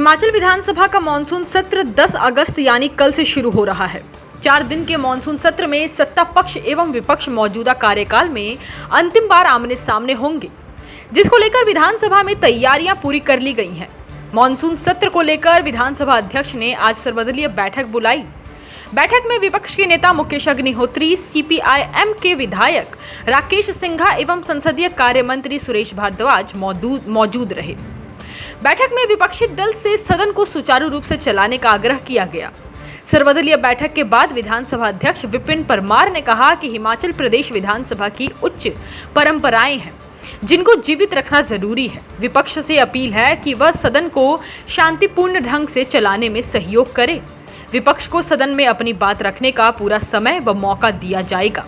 हिमाचल विधानसभा का मॉनसून सत्र 10 अगस्त यानी कल से शुरू हो रहा है। 4 दिन के मॉनसून सत्र में सत्ता पक्ष एवं विपक्ष मौजूदा कार्यकाल में अंतिम बार आमने सामने होंगे, जिसको लेकर विधानसभा में तैयारियां पूरी कर ली गई हैं। मॉनसून सत्र को लेकर विधानसभा अध्यक्ष ने आज सर्वदलीय बैठक बुलाई। बैठक में विपक्ष के नेता मुकेश अग्निहोत्री, सीपीआईएम के विधायक राकेश सिंघा एवं संसदीय कार्य मंत्री सुरेश भारद्वाज मौजूद रहे। बैठक में विपक्षी दल से सदन को सुचारू रूप से चलाने का आग्रह किया गया। सर्वदलीय बैठक के बाद विधानसभा अध्यक्ष विपिन परमार ने कहा कि हिमाचल प्रदेश विधानसभा की उच्च परंपराएं हैं, जिनको जीवित रखना जरूरी है। विपक्ष से अपील है कि वह सदन को शांतिपूर्ण ढंग से चलाने में सहयोग करे। विपक्ष को सदन में अपनी बात रखने का पूरा समय व मौका दिया जाएगा,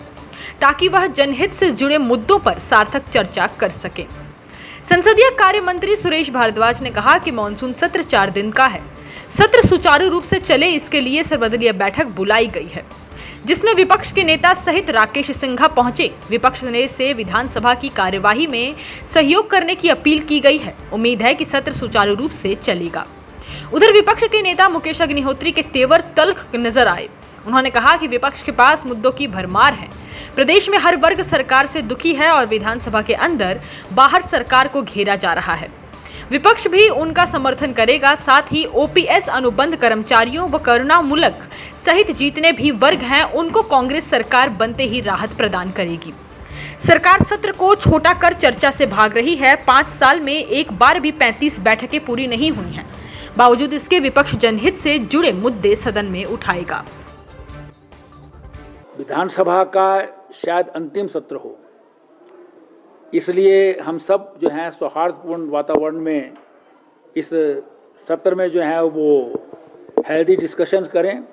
ताकि वह जनहित से जुड़े मुद्दों पर सार्थक चर्चा कर सके। संसदीय कार्य मंत्री सुरेश भारद्वाज ने कहा कि मॉनसून सत्र 4 दिन का है। सत्र सुचारू रूप से चले, इसके लिए सर्वदलीय बैठक बुलाई गई है, जिसमें विपक्ष के नेता सहित राकेश सिंघा पहुंचे। विपक्ष ने से विधानसभा की कार्यवाही में सहयोग करने की अपील की गई है। उम्मीद है कि सत्र सुचारू रूप से चलेगा। उधर विपक्ष के नेता मुकेश अग्निहोत्री के तेवर तल्ख नजर आए। उन्होंने कहा कि विपक्ष के पास मुद्दों की भरमार है। प्रदेश में हर वर्ग सरकार से दुखी है और विधानसभा के अंदर बाहर सरकार को घेरा जा रहा है। विपक्ष भी उनका समर्थन करेगा। साथ ही ओपीएस अनुबंध कर्मचारियों व करुणामूलक सहित जितने भी वर्ग हैं, उनको कांग्रेस सरकार बनते ही राहत प्रदान करेगी। सरकार सत्र को छोटा कर चर्चा से भाग रही है। 5 साल में एक बार भी 35 बैठकें पूरी नहीं हुई हैं। बावजूद इसके विपक्ष जनहित से जुड़े मुद्दे सदन में उठाएगा। विधानसभा का शायद अंतिम सत्र हो, इसलिए हम सब जो हैं सौहार्दपूर्ण वातावरण में इस सत्र में जो है वो हेल्दी डिस्कशन करें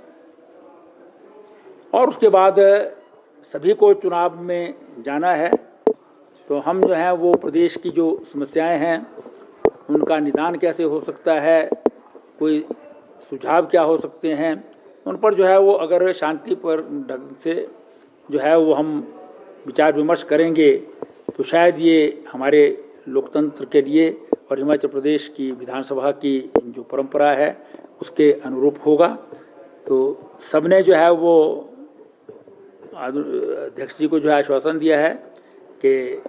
और उसके बाद सभी को चुनाव में जाना है। तो हम जो है वो प्रदेश की जो समस्याएं हैं उनका निदान कैसे हो सकता है, कोई सुझाव क्या हो सकते हैं, उन पर जो है वो अगर शांति पर ढंग से जो है वो हम विचार विमर्श करेंगे तो शायद ये हमारे लोकतंत्र के लिए और हिमाचल प्रदेश की विधानसभा की जो परंपरा है उसके अनुरूप होगा। तो सबने जो है वो अध्यक्ष जी को जो है आश्वासन दिया है कि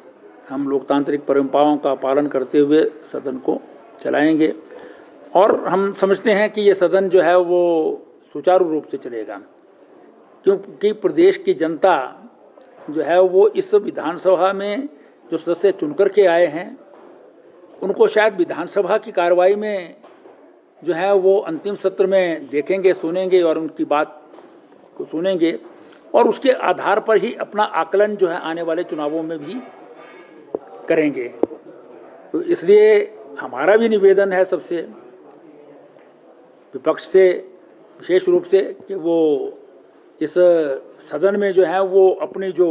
हम लोकतांत्रिक परंपराओं का पालन करते हुए सदन को चलाएंगे और हम समझते हैं कि ये सदन जो है वो सुचारू रूप से चलेगा, क्योंकि प्रदेश की जनता जो है वो इस विधानसभा में जो सदस्य चुनकर के आए हैं उनको शायद विधानसभा की कार्रवाई में जो है वो अंतिम सत्र में देखेंगे, सुनेंगे और उनकी बात को सुनेंगे और उसके आधार पर ही अपना आकलन जो है आने वाले चुनावों में भी करेंगे। तो इसलिए हमारा भी निवेदन है सबसे, विपक्ष से विशेष रूप से, कि वो इस सदन में जो है वो अपनी जो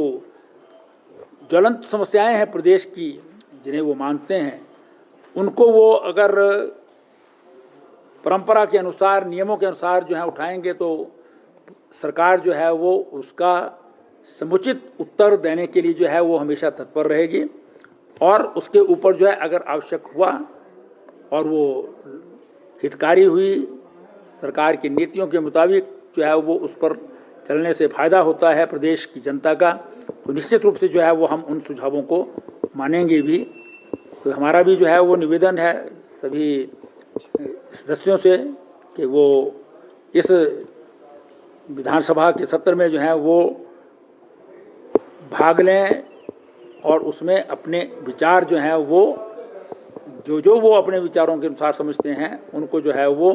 ज्वलंत समस्याएं हैं प्रदेश की जिन्हें वो मानते हैं उनको वो अगर परंपरा के अनुसार, नियमों के अनुसार जो है उठाएंगे तो सरकार जो है वो उसका समुचित उत्तर देने के लिए जो है वो हमेशा तत्पर रहेगी और उसके ऊपर जो है अगर आवश्यक हुआ और वो हितकारी हुई, सरकार की नीतियों के मुताबिक जो है वो उस पर चलने से फ़ायदा होता है प्रदेश की जनता का, तो निश्चित रूप से जो है वो हम उन सुझावों को मानेंगे भी। तो हमारा भी जो है वो निवेदन है सभी सदस्यों से कि वो इस विधानसभा के सत्र में जो है वो भाग लें और उसमें अपने विचार जो हैं वो जो वो अपने विचारों के अनुसार समझते हैं उनको जो है वो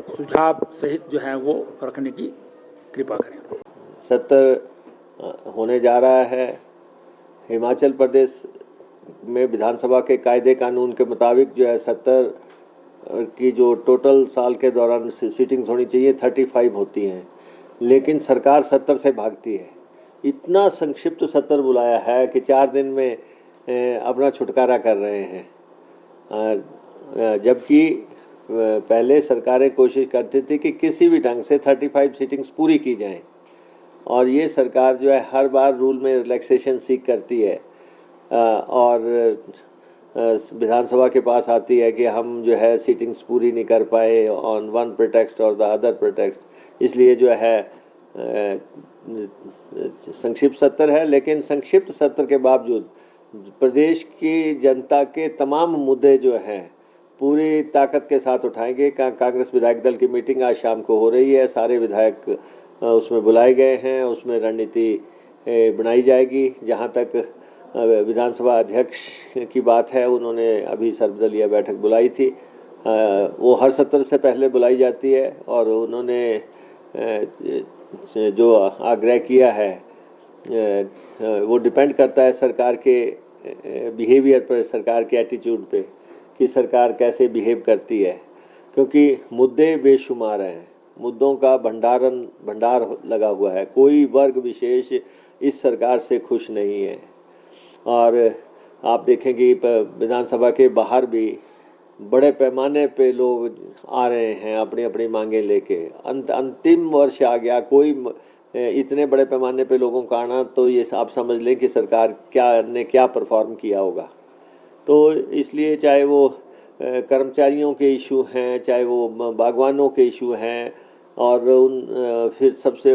सुझाव सहित जो है वो रखने की कृपा करें। सत्र होने जा रहा है। हिमाचल प्रदेश में विधानसभा के कायदे कानून के मुताबिक जो है 70 की जो टोटल साल के दौरान सीटिंग्स होनी चाहिए 35 होती हैं, लेकिन सरकार 70 से भागती है। इतना संक्षिप्त सत्र बुलाया है कि 4 दिन में अपना छुटकारा कर रहे हैं, जबकि पहले सरकारें कोशिश करती थी कि किसी भी ढंग से 35 सीटिंग्स पूरी की जाएं और ये सरकार जो है हर बार रूल में रिलैक्सेशन सीख करती है और विधानसभा के पास आती है कि हम जो है सीटिंग्स पूरी नहीं कर पाए ऑन वन प्रिटेक्स्ट और द अदर प्रिटेक्स्ट, इसलिए जो है संक्षिप्त सत्र है। लेकिन संक्षिप्त सत्र के बावजूद प्रदेश की जनता के तमाम मुद्दे जो हैं पूरी ताकत के साथ उठाएंगे। कांग्रेस विधायक दल की मीटिंग आज शाम को हो रही है, सारे विधायक उसमें बुलाए गए हैं, उसमें रणनीति बनाई जाएगी। जहां तक विधानसभा अध्यक्ष की बात है, उन्होंने अभी सर्वदलीय बैठक बुलाई थी, वो हर सत्र से पहले बुलाई जाती है और उन्होंने जो आग्रह किया है वो डिपेंड करता है सरकार के बिहेवियर पर, सरकार के एटीट्यूड पे कि सरकार कैसे बिहेव करती है, क्योंकि मुद्दे बेशुमार हैं, मुद्दों का भंडार लगा हुआ है। कोई वर्ग विशेष इस सरकार से खुश नहीं है और आप देखेंगे विधानसभा के बाहर भी बड़े पैमाने पे लोग आ रहे हैं अपनी अपनी मांगें लेके। अंतिम वर्ष आ गया, कोई इतने बड़े पैमाने पे लोगों का आना, तो ये आप समझ लें कि सरकार क्या परफॉर्म किया होगा। तो इसलिए चाहे वो कर्मचारियों के इशू हैं, चाहे वो बागवानों के इशू हैं, और फिर सबसे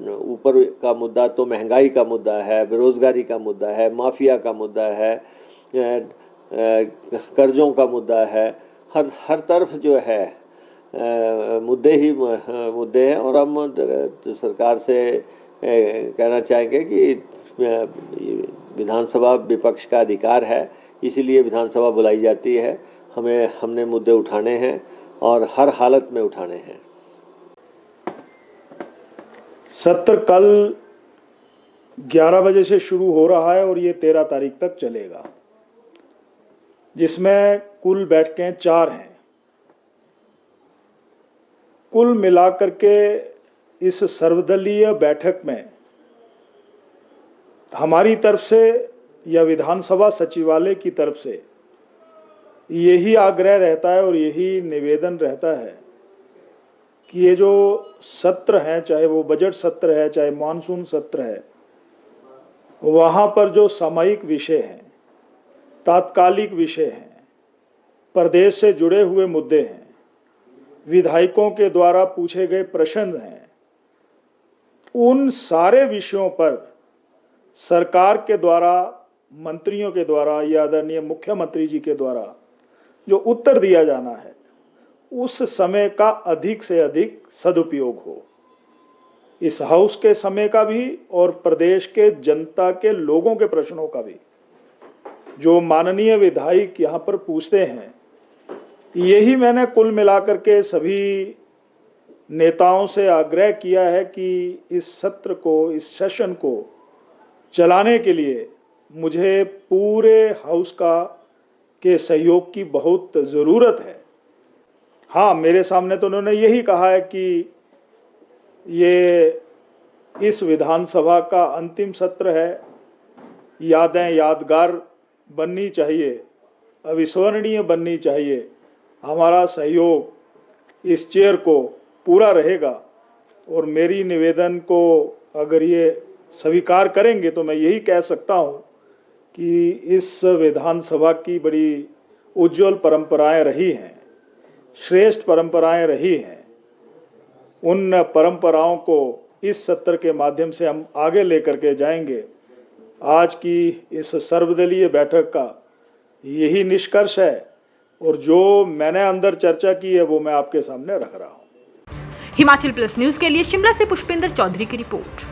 ऊपर का मुद्दा तो महंगाई का मुद्दा है, बेरोज़गारी का मुद्दा है, माफिया का मुद्दा है, कर्ज़ों का मुद्दा है। हर तरफ जो है मुद्दे ही मुद्दे हैं। और हम सरकार से कहना चाहेंगे कि विधानसभा विपक्ष का अधिकार है, इसीलिए विधानसभा बुलाई जाती है। हमने मुद्दे उठाने हैं और हर हालत में उठाने हैं। सत्र कल 11 बजे से शुरू हो रहा है और ये 13 तारीख तक चलेगा, जिसमें कुल बैठकें 4 हैं। कुल मिलाकर के इस सर्वदलीय बैठक में हमारी तरफ से या विधानसभा सचिवालय की तरफ से यही आग्रह रहता है और यही निवेदन रहता है कि ये जो सत्र हैं, चाहे वो बजट सत्र है, चाहे मानसून सत्र है, वहाँ पर जो सामयिक विषय हैं, तात्कालिक विषय हैं, प्रदेश से जुड़े हुए मुद्दे हैं, विधायकों के द्वारा पूछे गए प्रश्न हैं, उन सारे विषयों पर सरकार के द्वारा, मंत्रियों के द्वारा या आदरणीय मुख्यमंत्री जी के द्वारा जो उत्तर दिया जाना है, उस समय का अधिक से अधिक सदुपयोग हो। इस हाउस के समय का भी और प्रदेश के जनता के लोगों के प्रश्नों का भी। जो माननीय विधायक यहाँ पर पूछते हैं, यही मैंने कुल मिलाकर के सभी नेताओं से आग्रह किया है कि इस सत्र को, इस सेशन को चलाने के लिए मुझे पूरे हाउस के सहयोग की बहुत ज़रूरत है। हाँ, मेरे सामने तो उन्होंने यही कहा है कि ये इस विधानसभा का अंतिम सत्र है, यादें यादगार बननी चाहिए, अविस्मरणीय बननी चाहिए। हमारा सहयोग इस चेयर को पूरा रहेगा और मेरी निवेदन को अगर ये स्वीकार करेंगे तो मैं यही कह सकता हूँ कि इस विधानसभा की बड़ी उज्जवल परंपराएं रही हैं, श्रेष्ठ परंपराएं रही हैं। उन परंपराओं को इस सत्र के माध्यम से हम आगे लेकर के जाएंगे। आज की इस सर्वदलीय बैठक का यही निष्कर्ष है और जो मैंने अंदर चर्चा की है वो मैं आपके सामने रख रहा हूँ। हिमाचल प्लस न्यूज के लिए शिमला से पुष्पेंद्र चौधरी की रिपोर्ट।